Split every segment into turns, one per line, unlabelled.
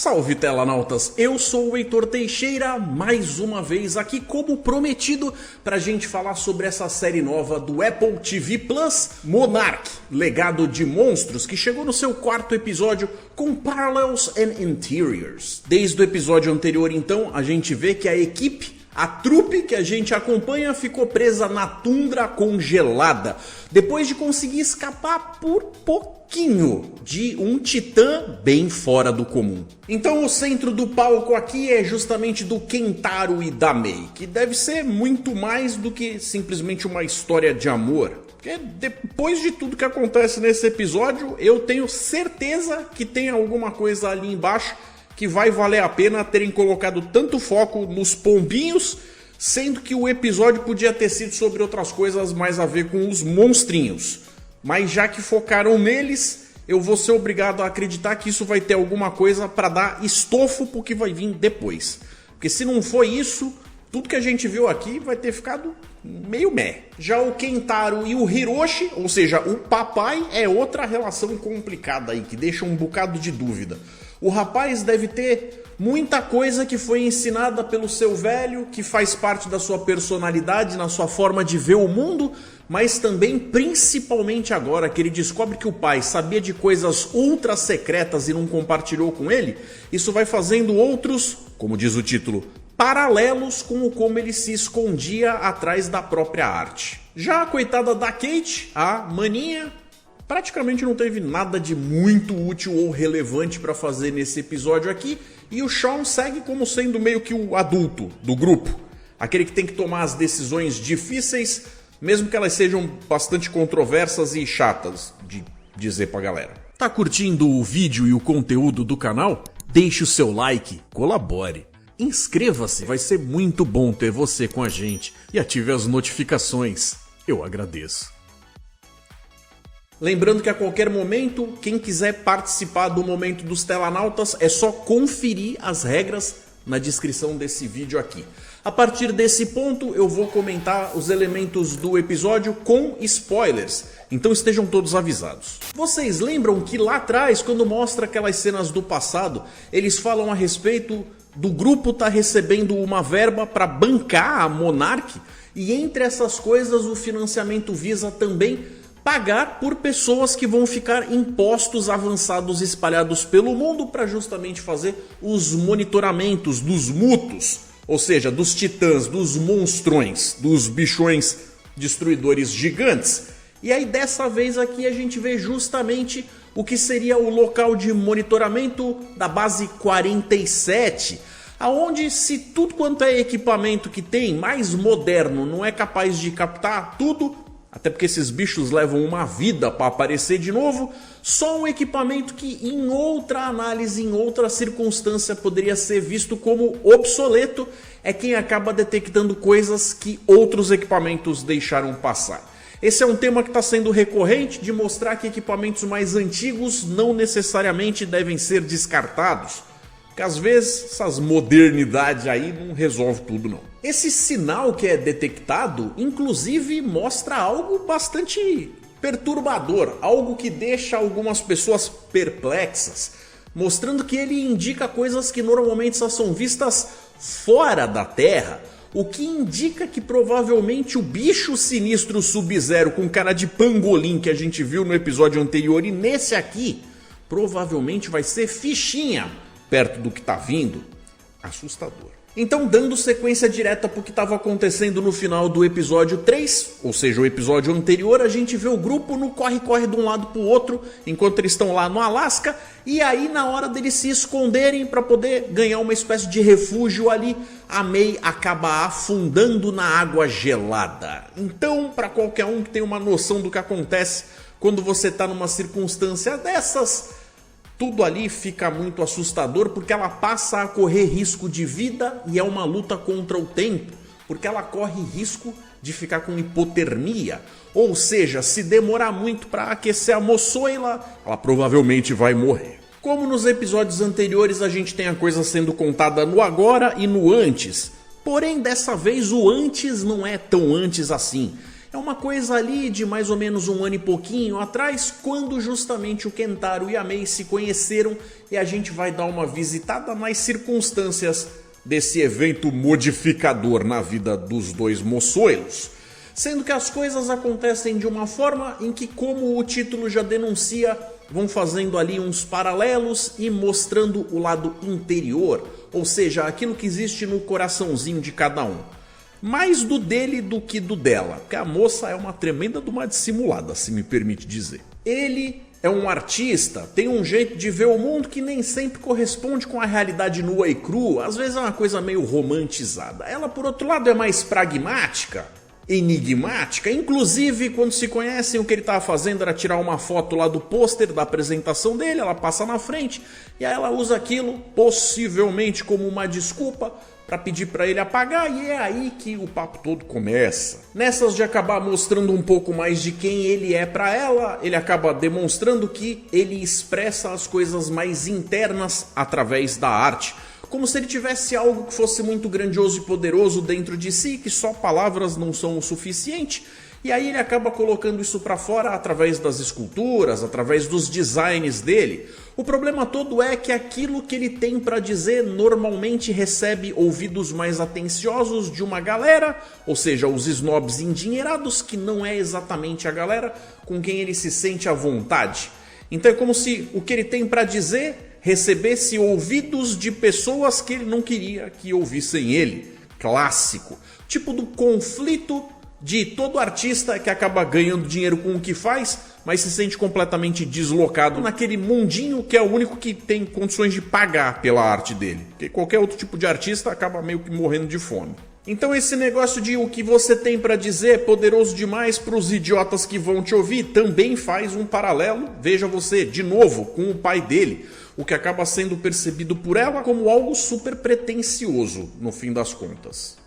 Salve telanautas, eu sou o Heitor Teixeira, mais uma vez aqui como prometido pra gente falar sobre essa série nova do Apple TV Plus, Monarch, Legado de Monstros, que chegou no seu 4º episódio com Parallels and Interiors. Desde o episódio anterior então, a gente vê que a trupe que a gente acompanha ficou presa na tundra congelada, depois de conseguir escapar por pouquinho de um titã bem fora do comum. Então o centro do palco aqui é justamente do Kentaro e da Mei, que deve ser muito mais do que simplesmente uma história de amor. Porque depois de tudo que acontece nesse episódio, eu tenho certeza que tem alguma coisa ali embaixo que vai valer a pena terem colocado tanto foco nos pombinhos, sendo que o episódio podia ter sido sobre outras coisas mais a ver com os monstrinhos. Mas já que focaram neles, eu vou ser obrigado a acreditar que isso vai ter alguma coisa para dar estofo pro que vai vir depois. Porque se não foi isso, tudo que a gente viu aqui vai ter ficado meio meh. Já o Kentaro e o Hiroshi, ou seja, o papai, é outra relação complicada aí, que deixa um bocado de dúvida. O rapaz deve ter muita coisa que foi ensinada pelo seu velho, que faz parte da sua personalidade, na sua forma de ver o mundo, mas também, principalmente agora que ele descobre que o pai sabia de coisas ultra secretas e não compartilhou com ele, isso vai fazendo outros, como diz o título, paralelos com como ele se escondia atrás da própria arte. Já a coitada da Kate, a maninha, praticamente não teve nada de muito útil ou relevante para fazer nesse episódio aqui, e o Sean segue como sendo meio que o adulto do grupo, aquele que tem que tomar as decisões difíceis, mesmo que elas sejam bastante controversas e chatas de dizer pra galera. Tá curtindo o vídeo e o conteúdo do canal? Deixe o seu like, colabore. Inscreva-se, vai ser muito bom ter você com a gente, e ative as notificações. Eu agradeço. Lembrando que a qualquer momento, quem quiser participar do Momento dos Telanautas é só conferir as regras na descrição desse vídeo aqui. A partir desse ponto eu vou comentar os elementos do episódio com spoilers, então estejam todos avisados. Vocês lembram que lá atrás, quando mostra aquelas cenas do passado, eles falam a respeito do grupo estar recebendo uma verba para bancar a Monarch? E entre essas coisas o financiamento visa também pagar por pessoas que vão ficar em postos avançados espalhados pelo mundo para justamente fazer os monitoramentos dos mutos, ou seja, dos titãs, dos monstrões, dos bichões destruidores gigantes. E aí dessa vez aqui a gente vê justamente o que seria o local de monitoramento da base 47, aonde se tudo quanto é equipamento que tem mais moderno não é capaz de captar tudo, até porque esses bichos levam uma vida para aparecer de novo, só um equipamento que em outra análise, em outra circunstância poderia ser visto como obsoleto, é quem acaba detectando coisas que outros equipamentos deixaram passar. Esse é um tema que está sendo recorrente, de mostrar que equipamentos mais antigos não necessariamente devem ser descartados. Porque às vezes essas modernidades aí não resolve tudo não. Esse sinal que é detectado, inclusive, mostra algo bastante perturbador, algo que deixa algumas pessoas perplexas, mostrando que ele indica coisas que normalmente só são vistas fora da Terra, o que indica que provavelmente o bicho sinistro Sub-Zero com cara de pangolim que a gente viu no episódio anterior e nesse aqui, provavelmente vai ser fichinha perto do que tá vindo. Assustador. Então, dando sequência direta para o que estava acontecendo no final do episódio 3, ou seja, o episódio anterior, a gente vê o grupo no corre-corre de um lado para o outro, enquanto eles estão lá no Alasca, e aí na hora deles se esconderem para poder ganhar uma espécie de refúgio ali, a Mei acaba afundando na água gelada. Então, para qualquer um que tem uma noção do que acontece quando você está numa circunstância dessas, tudo ali fica muito assustador, porque ela passa a correr risco de vida e é uma luta contra o tempo, porque ela corre risco de ficar com hipotermia, ou seja, se demorar muito para aquecer a moçoila, ela provavelmente vai morrer. Como nos episódios anteriores, a gente tem a coisa sendo contada no agora e no antes, porém dessa vez o antes não é tão antes assim. É uma coisa ali de mais ou menos um ano e pouquinho atrás, quando justamente o Kentaro e a Mei se conheceram, e a gente vai dar uma visitada nas circunstâncias desse evento modificador na vida dos dois moçoilos. Sendo que as coisas acontecem de uma forma em que, como o título já denuncia, vão fazendo ali uns paralelos e mostrando o lado interior, ou seja, aquilo que existe no coraçãozinho de cada um. Mais do dele do que do dela, porque a moça é uma tremenda de uma dissimulada, se me permite dizer. Ele é um artista, tem um jeito de ver o mundo que nem sempre corresponde com a realidade nua e crua, às vezes é uma coisa meio romantizada. Ela, por outro lado, é mais pragmática, enigmática, inclusive quando se conhecem o que ele estava fazendo era tirar uma foto lá do pôster da apresentação dele, ela passa na frente e aí ela usa aquilo possivelmente como uma desculpa para pedir para ele apagar, e é aí que o papo todo começa. Nessas de acabar mostrando um pouco mais de quem ele é para ela, ele acaba demonstrando que ele expressa as coisas mais internas através da arte, como se ele tivesse algo que fosse muito grandioso e poderoso dentro de si, que só palavras não são o suficiente, e aí ele acaba colocando isso para fora através das esculturas, através dos designs dele. O problema todo é que aquilo que ele tem para dizer normalmente recebe ouvidos mais atenciosos de uma galera, ou seja, os snobs endinheirados, que não é exatamente a galera com quem ele se sente à vontade. Então é como se o que ele tem para dizer recebesse ouvidos de pessoas que ele não queria que ouvissem ele. Clássico. Tipo do conflito de todo artista que acaba ganhando dinheiro com o que faz, mas se sente completamente deslocado naquele mundinho que é o único que tem condições de pagar pela arte dele. Porque qualquer outro tipo de artista acaba meio que morrendo de fome. Então esse negócio de o que você tem para dizer é poderoso demais para os idiotas que vão te ouvir também faz um paralelo, veja você, de novo, com o pai dele, o que acaba sendo percebido por ela como algo super pretensioso, no fim das contas.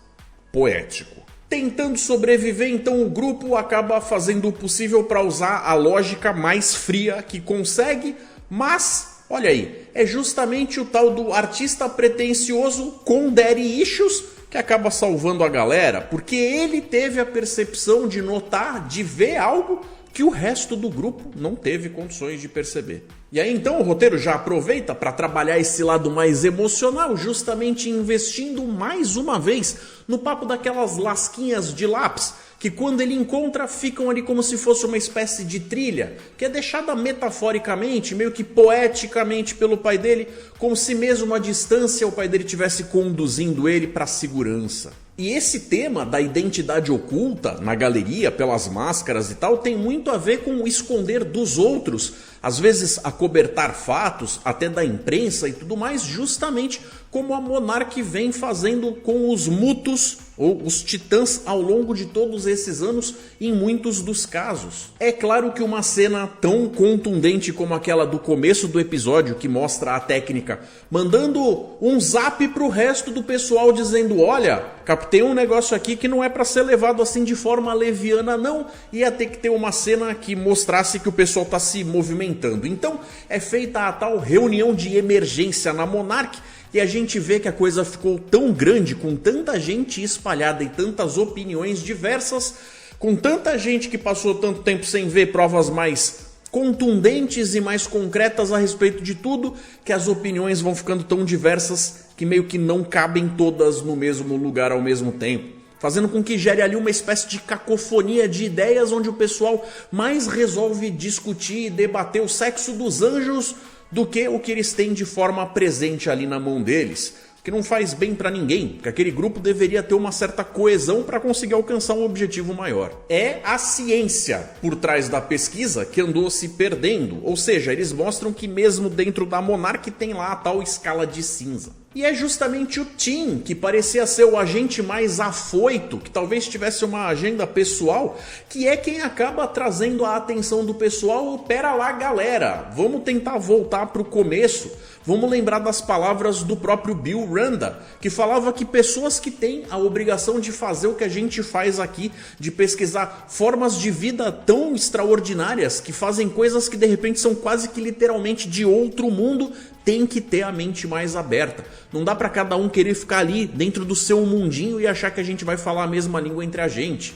Poético. Tentando sobreviver, então o grupo acaba fazendo o possível para usar a lógica mais fria que consegue, mas, olha aí, é justamente o tal do artista pretensioso com daddy issues que acaba salvando a galera, porque ele teve a percepção de notar, de ver algo que o resto do grupo não teve condições de perceber. E aí então o roteiro já aproveita para trabalhar esse lado mais emocional, justamente investindo mais uma vez no papo daquelas lasquinhas de lápis, que quando ele encontra ficam ali como se fosse uma espécie de trilha, que é deixada metaforicamente, meio que poeticamente pelo pai dele, como se mesmo à distância o pai dele estivesse conduzindo ele para a segurança. E esse tema da identidade oculta na galeria, pelas máscaras e tal, tem muito a ver com o esconder dos outros, às vezes acobertar fatos, até da imprensa e tudo mais, justamente como a Monarch vem fazendo com os mutos ou os titãs ao longo de todos esses anos em muitos dos casos. É claro que uma cena tão contundente como aquela do começo do episódio, que mostra a técnica mandando um zap pro resto do pessoal dizendo: olha, captei um negócio aqui que não é para ser levado assim de forma leviana não, ia ter que ter uma cena que mostrasse que o pessoal tá se movimentando. Então é feita a tal reunião de emergência na Monarch, e a gente vê que a coisa ficou tão grande, com tanta gente espalhada e tantas opiniões diversas, com tanta gente que passou tanto tempo sem ver provas mais contundentes e mais concretas a respeito de tudo, que as opiniões vão ficando tão diversas que meio que não cabem todas no mesmo lugar ao mesmo tempo, fazendo com que gere ali uma espécie de cacofonia de ideias, onde o pessoal mais resolve discutir e debater o sexo dos anjos do que o que eles têm de forma presente ali na mão deles, que não faz bem para ninguém, porque aquele grupo deveria ter uma certa coesão para conseguir alcançar um objetivo maior. É a ciência por trás da pesquisa que andou se perdendo, ou seja, eles mostram que mesmo dentro da Monarch tem lá a tal escala de cinza. E é justamente o Tim, que parecia ser o agente mais afoito, que talvez tivesse uma agenda pessoal, que é quem acaba trazendo a atenção do pessoal. Pera lá, galera, vamos tentar voltar para o começo. Vamos lembrar das palavras do próprio Bill Randa, que falava que pessoas que têm a obrigação de fazer o que a gente faz aqui, de pesquisar formas de vida tão extraordinárias, que fazem coisas que de repente são quase que literalmente de outro mundo, tem que ter a mente mais aberta. Não dá para cada um querer ficar ali dentro do seu mundinho e achar que a gente vai falar a mesma língua entre a gente.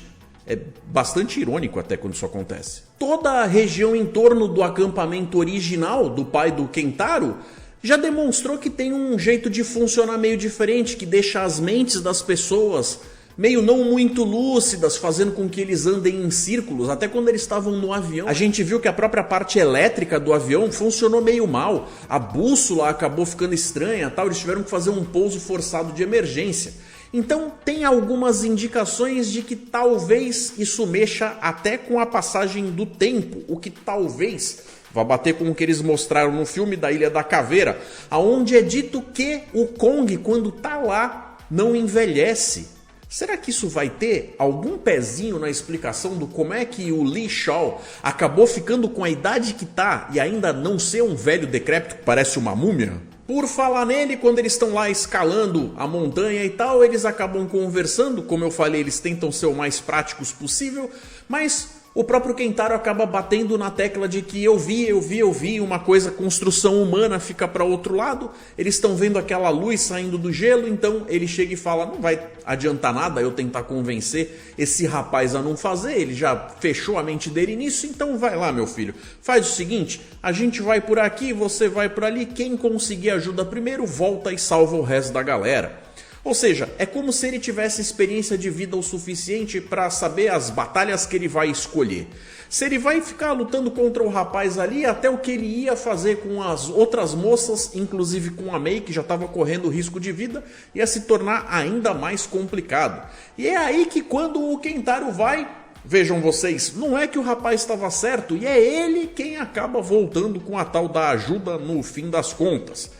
É bastante irônico até quando isso acontece. Toda a região em torno do acampamento original do pai do Kentaro já demonstrou que tem um jeito de funcionar meio diferente, que deixa as mentes das pessoas meio não muito lúcidas, fazendo com que eles andem em círculos, até quando eles estavam no avião. A gente viu que a própria parte elétrica do avião funcionou meio mal, a bússola acabou ficando estranha, tal, eles tiveram que fazer um pouso forçado de emergência. Então tem algumas indicações de que talvez isso mexa até com a passagem do tempo, o que talvez vai bater com o que eles mostraram no filme da Ilha da Caveira, aonde é dito que o Kong, quando tá lá, não envelhece. Será que isso vai ter algum pezinho na explicação do como é que o Lee Shaw acabou ficando com a idade que tá e ainda não ser um velho decrépito que parece uma múmia? Por falar nele, quando eles estão lá escalando a montanha e tal, eles acabam conversando. Como eu falei, eles tentam ser o mais práticos possível, mas o próprio Kentaro acaba batendo na tecla de que eu vi, uma coisa, construção humana fica para outro lado, eles estão vendo aquela luz saindo do gelo, então ele chega e fala, não vai adiantar nada eu tentar convencer esse rapaz a não fazer, ele já fechou a mente dele nisso, então vai lá meu filho, faz o seguinte, a gente vai por aqui, você vai por ali, quem conseguir ajuda primeiro volta e salva o resto da galera. Ou seja, é como se ele tivesse experiência de vida o suficiente para saber as batalhas que ele vai escolher. Se ele vai ficar lutando contra o rapaz ali, até o que ele ia fazer com as outras moças, inclusive com a Mei, que já estava correndo risco de vida, ia se tornar ainda mais complicado. E é aí que quando o Kentaro vai, vejam vocês, não é que o rapaz estava certo, e é ele quem acaba voltando com a tal da ajuda no fim das contas.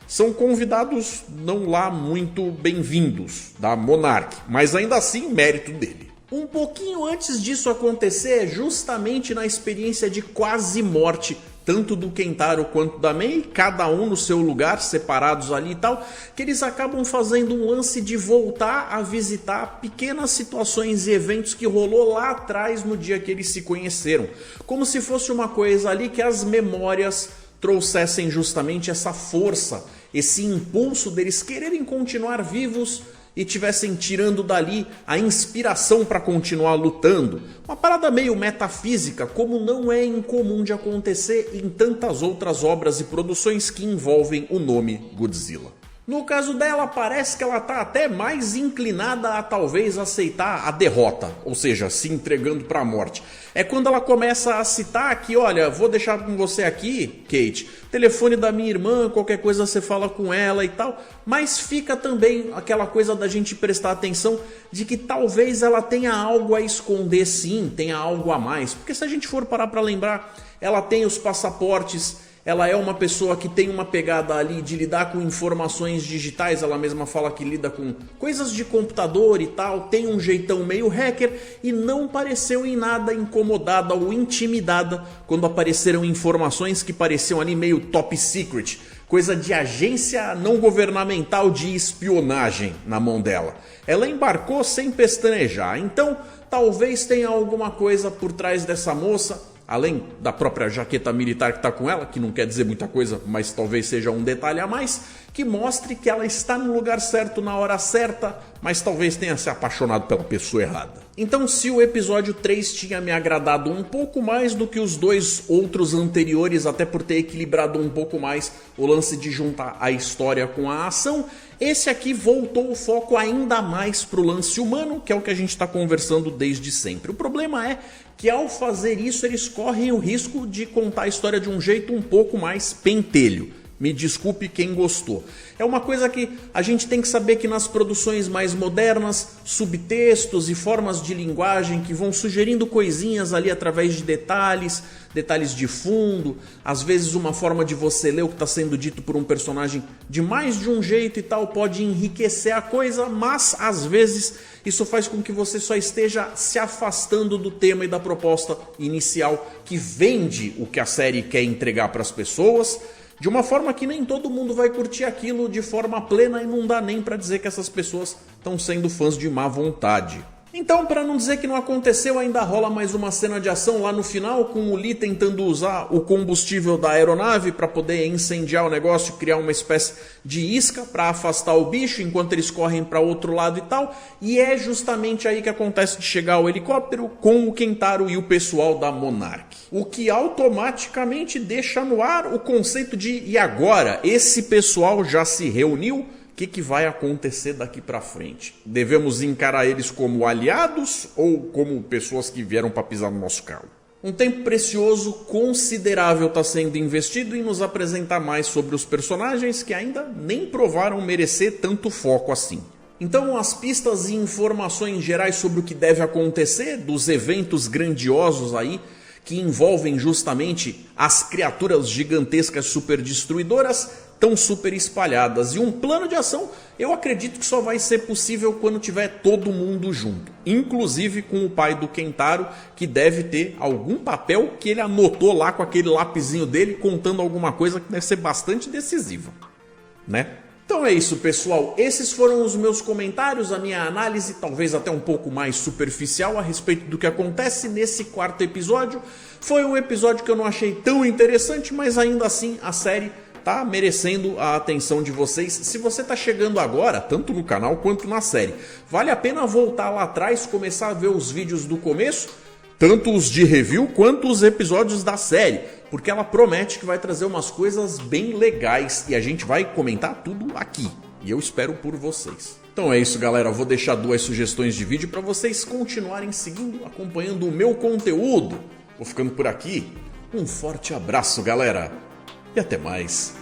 São convidados não lá muito bem-vindos da Monarch, mas ainda assim mérito dele. Um pouquinho antes disso acontecer é justamente na experiência de quase morte, tanto do Kentaro quanto da Mei, cada um no seu lugar, separados ali e tal, que eles acabam fazendo um lance de voltar a visitar pequenas situações e eventos que rolou lá atrás no dia que eles se conheceram. Como se fosse uma coisa ali que as memórias trouxessem justamente essa força, esse impulso deles quererem continuar vivos e tivessem tirando dali a inspiração para continuar lutando. Uma parada meio metafísica, como não é incomum de acontecer em tantas outras obras e produções que envolvem o nome Godzilla. No caso dela, parece que ela está até mais inclinada a talvez aceitar a derrota, ou seja, se entregando para a morte. É quando ela começa a citar que, olha, vou deixar com você aqui, Kate, telefone da minha irmã, qualquer coisa você fala com ela e tal, mas fica também aquela coisa da gente prestar atenção de que talvez ela tenha algo a esconder sim, tenha algo a mais, porque se a gente for parar para lembrar, ela tem os passaportes, ela é uma pessoa que tem uma pegada ali de lidar com informações digitais, ela mesma fala que lida com coisas de computador e tal, tem um jeitão meio hacker e não pareceu em nada incomodada ou intimidada quando apareceram informações que pareciam ali meio top secret, coisa de agência não governamental de espionagem na mão dela. Ela embarcou sem pestanejar, então talvez tenha alguma coisa por trás dessa moça, além da própria jaqueta militar que está com ela, que não quer dizer muita coisa, mas talvez seja um detalhe a mais, que mostre que ela está no lugar certo na hora certa, mas talvez tenha se apaixonado pela pessoa errada. Então, se o episódio 3 tinha me agradado um pouco mais do que os dois outros anteriores, até por ter equilibrado um pouco mais o lance de juntar a história com a ação, esse aqui voltou o foco ainda mais para o lance humano, que é o que a gente está conversando desde sempre. O problema é que ao fazer isso eles correm o risco de contar a história de um jeito um pouco mais pentelho. Me desculpe quem gostou. É uma coisa que a gente tem que saber que nas produções mais modernas, subtextos e formas de linguagem que vão sugerindo coisinhas ali através de detalhes de fundo, às vezes uma forma de você ler o que está sendo dito por um personagem de mais de um jeito e tal, pode enriquecer a coisa, mas às vezes isso faz com que você só esteja se afastando do tema e da proposta inicial que vende o que a série quer entregar para as pessoas, de uma forma que nem todo mundo vai curtir aquilo de forma plena e não dá nem para dizer que essas pessoas estão sendo fãs de má vontade. Então, para não dizer que não aconteceu, ainda rola mais uma cena de ação lá no final, com o Lee tentando usar o combustível da aeronave para poder incendiar o negócio, criar uma espécie de isca para afastar o bicho, enquanto eles correm para outro lado e tal. E é justamente aí que acontece de chegar o helicóptero com o Kentaro e o pessoal da Monarch. O que automaticamente deixa no ar o conceito de e agora? Esse pessoal já se reuniu? O que vai acontecer daqui para frente? Devemos encarar eles como aliados ou como pessoas que vieram para pisar no nosso calo? Um tempo precioso, considerável está sendo investido em nos apresentar mais sobre os personagens que ainda nem provaram merecer tanto foco assim. Então as pistas e informações gerais sobre o que deve acontecer, dos eventos grandiosos aí, que envolvem justamente as criaturas gigantescas super destruidoras, tão super espalhadas. E um plano de ação eu acredito que só vai ser possível quando tiver todo mundo junto. Inclusive com o pai do Kentaro, que deve ter algum papel que ele anotou lá com aquele lapisinho dele, contando alguma coisa que deve ser bastante decisiva, né? Então é isso, pessoal. Esses foram os meus comentários, a minha análise, talvez até um pouco mais superficial a respeito do que acontece nesse quarto episódio. Foi um episódio que eu não achei tão interessante, mas ainda assim a série tá merecendo a atenção de vocês. Se você tá chegando agora, tanto no canal quanto na série, vale a pena voltar lá atrás, começar a ver os vídeos do começo, tanto os de review quanto os episódios da série, porque ela promete que vai trazer umas coisas bem legais e a gente vai comentar tudo aqui. E eu espero por vocês. Então é isso, galera. Eu vou deixar 2 sugestões de vídeo para vocês continuarem seguindo, acompanhando o meu conteúdo. Vou ficando por aqui. Um forte abraço, galera. E até mais.